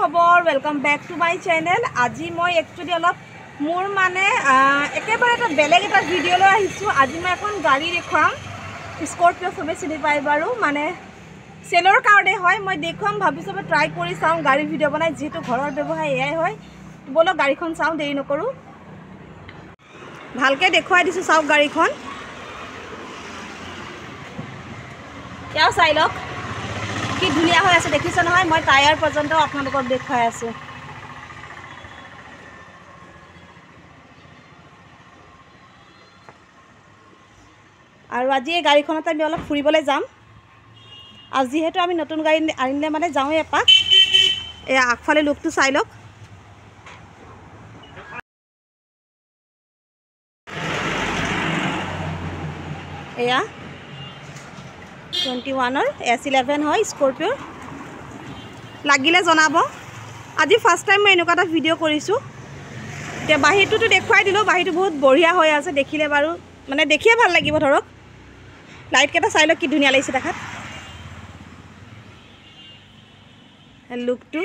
खबर welcome back to my channel. आज मैं एक्चुअली अलग मोर माने एकेबारे बेलेग एटा भिडिओ লৈ আহিছো। आज मैं এখন गाड़ी देखाम स्कॉर्पियो सबे चिनि पाइ बारू माने सेलर कारणे হয় मैं देखाम भाबिছো ट्राई কৰি চাও गाड़ी भिडिओ बनाई जेतु घৰৰ ব্যৱহাৰ এয়াই হয়। बोलो गाड़ीখন চাও देरी नकरू ভালকে দেখুৱাই দিছো চাও গাড়ীখন क्या চাই লক कि धुनिया हो आसे देखिছ নহয় मैं टायर पर्यंत आपनलोকক देखाय आसो। और आज ये गाड़ीखनत आमी अलप फुरिबले जाम। आज जेहेतु आमी नतुन गाड़ी आनिले माने जाओ एपाक ए आगफाले लुकटु चाइ लक। एया 21 S11 है स्कॉर्पियो लागिले जनाब। आज फार्स्ट टाइम मैं एनेकुवा भिडिओ करिसु। ते बाहिरटुतो देखुवाई दिलो बाहिरटु बहुत बढ़िया होय आछे देखिले बारू माने देखिए ভাল লাগিব धरक लाइट केटा चाइ लक कि धुनिया लागिছে देखात लुकटु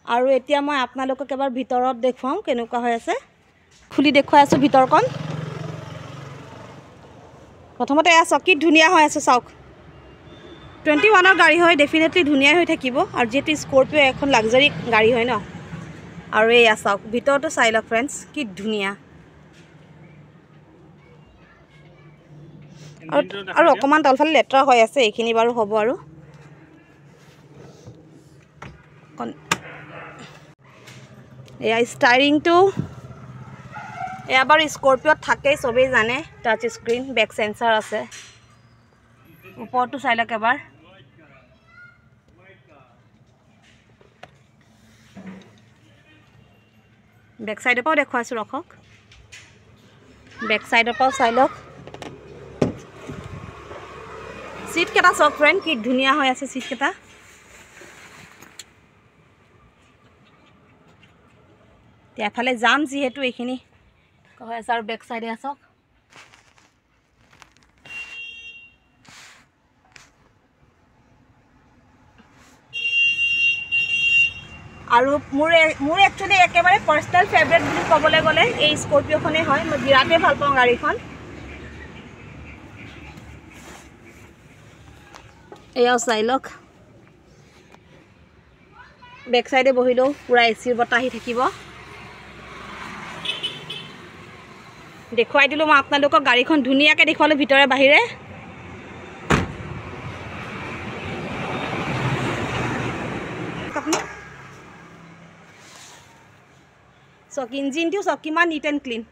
और एतिया मैं आपनालोকক एबार भितरत देखुवाम केनेकुवा होय आछे खुली देखुवाई आसो भितरकन। प्रथमते या चकी धुनिया होय आछे चाওক 21 गाड़ी है डेफिनेटली धुनिया हो थाकिबो और जेतु स्कॉर्पियो एखन लाक्सारी गाड़ी है न। और ये चाওক भितरतो चाइ लक फ्रेंड्स कि धुनिया और अकमान तलफाले लेतरा होय आछे एखिनि बारू हबो आरू या स्टारिंग तो एबार स्कॉर्पियो थाके सबे जाने टच स्क्रीन बैक सेंसर आछे ऊपर तो चाइ लक एबार बैक साइड पाओ देखुवाइছো रखक बैक साइड पाओ चाइ लक सीट केटा सब फ्रेंड कि धुनिया होय आछे सीट केटा। एफाले जाम जेहेतु एखिनि होय आछे और बैक साइडे आछक और मोर एक्चुअली एकेबारे पर्सनल फेवरेट बुली कबले गले ए स्कॉर्पियो खने है मैं बिराटे ভাল पाऊँ गाड़ीखन। एया चाइ लक बैक साइडे बहिलो पूरा एसिर बता ही থাকিব। देखुवाई दिलो मैं आपनालोকক गाड़ीखन धुनियाके देखुवालो भितरे बाहिरे। सक इंजिन तो सक किमान नीट एंड क्लीन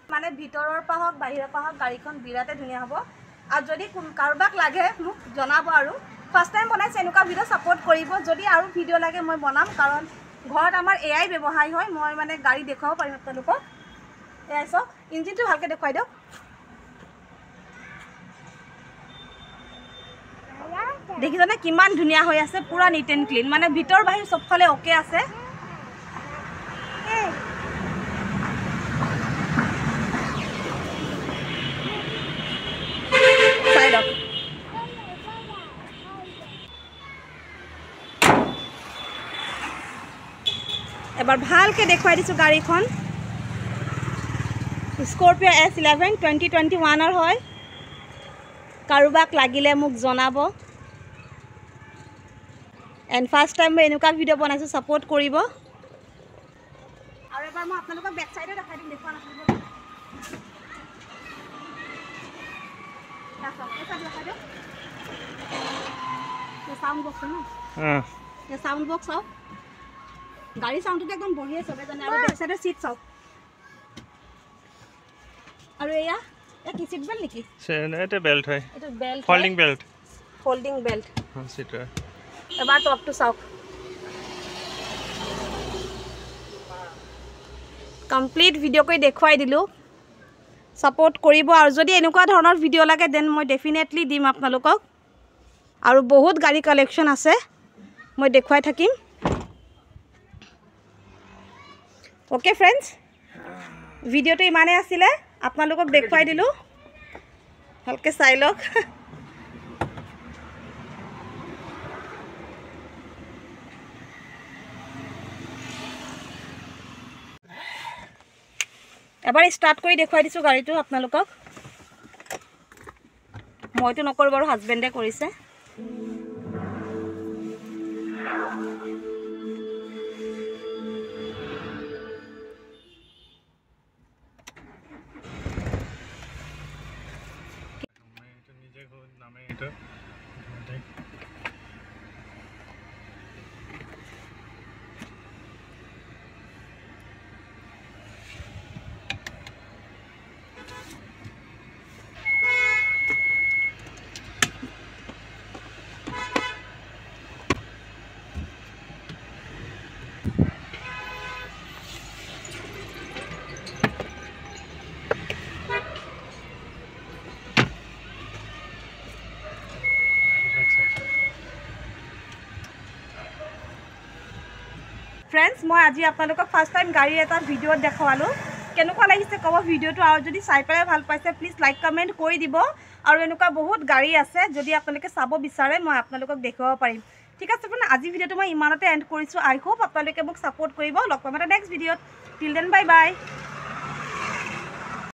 माने भितरर पाहक बाहिर पाहक गाड़ीखन बिराटे धुनिया हबो। और जदि कारोबाक लागे मुक जनाबो आरो फार्स्ट टाइम बनाइছে एनुका भिडिओ सपोर्ट करिबो जदि आरो भिडिओ लागे मैं बनाम कारण घर आमार एआई व्यवहार है मैं माने गाड़ी देखाब पारिम आपलोকক। एआई सक इंजिन तो भालके देखुवाई दियक देखिछने किमान धुनिया होय आछे पूरा नीट एंड क्लीन माने भितर बाहिर सब फाले ओके आछे। एबार भालके देखुवाई दिसु गाड़ीखन स्कॉर्पियो S11 2021 है। कारोबाक लागिले मुक जनाबो एंड फार्स्ट टाइम मैं एनुका भिडिओ बनाइছো सपोर्ट करिबो। और एबार मैं आपनालोকক बैक साइडे देखाइ दिम देखुवा नासिबो या सब एसा देखाइ दियक ये साउंड बॉक्स है न ये साउंड बॉक्स आओ गाड़ी साउंड तो एकदम बढ़िया सबे जाने और बैक साइडे सीट चाओ और एया या की सीट बेल्ट नेकी এটা বেল্ট হয় এটা বেল্ট फोल्डिंग बेल्ट हां सीट है एबार टॉप टू चाওক कमप्लीट भिडिओ को देखुवाई दिलो सपोर्ट करिबो और जदि एनुका धৰণৰ भिडिओ लागे देन मैं डेफिनेटली दिम आपनालोকক। और बहुत गाड़ी कलेक्शन आछे मैं देखुवाई থাকিম। ओके फ्रेंड्स भिडिओ तो इमाने आसिले আপোনালোকক দেখুৱাই দিলোঁ ভালকৈ চাই লওক এবাৰ ষ্টাৰ্ট কৰি দেখুৱাই দিছোঁ গাড়ীটো আপোনালোকক মইতো নকৰোঁ বাৰু হাজবেণ্ডে কৰিছে ফ্ৰেণ্ডছ মই আজি আপোনালোকক ফাৰ্ষ্ট টাইম গাড়ীৰ এটা ভিডিঅ'ত দেখুৱালোঁ কেনেকুৱা লাগিছে ক'ব ভিডিঅ'টো আৰু যদি চাই পেলাই ভাল পাইছে প্লিজ লাইক কমেণ্ট কৰি দিব আৰু এনেকুৱা বহুত গাড়ী আছে যদি আপোনালোকে চাব বিচাৰে মই আপোনালোকক দেখুৱাব পাৰিম ঠিক আছে ফ্ৰেণ্ড আজি ভিডিঅ'টো মই ইমানতে এণ্ড কৰিছোঁ আই হোপ আপোনালোকে মোক ছাপোৰ্ট কৰিব লগ পাম এটা নেক্সট ভিডিঅ'ত টিল দেন বাই বাই